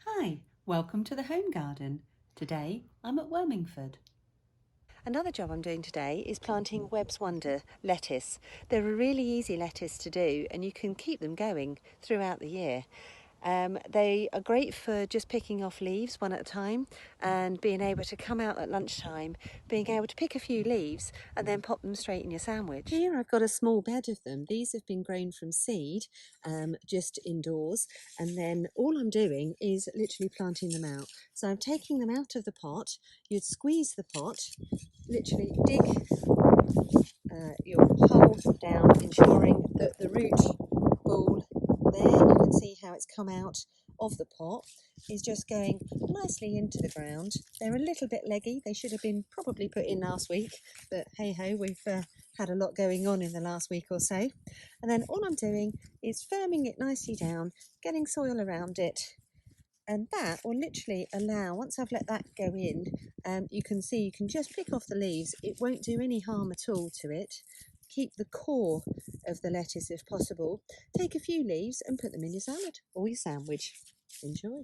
Hi, welcome to the home garden. Today I'm at Wormingford. Another job I'm doing today is planting Webb's Wonder lettuce. They're a really easy lettuce to do and you can keep them going throughout the year. They are great for just picking off leaves one at a time and being able to come out at lunchtime, being able to pick a few leaves and then pop them straight in your sandwich. Here I've got a small bed of them. These have been grown from seed, just indoors, and then all I'm doing is literally planting them out. So I'm taking them out of the pot. You'd squeeze the pot, literally dig your hole down, ensuring that the root ball there, you can see how it's come out of the pot, is just going nicely into the ground. They're a little bit leggy. They should have been probably put in last week, but hey ho, we've had a lot going on in the last week or so. And then all I'm doing is firming it nicely down, getting soil around it, and that will literally allow, once I've let that go in, you can see you can just pick off the leaves. It won't do any harm at all to it. Keep the core of the lettuce if possible. Take a few leaves and put them in your salad or your sandwich. Enjoy.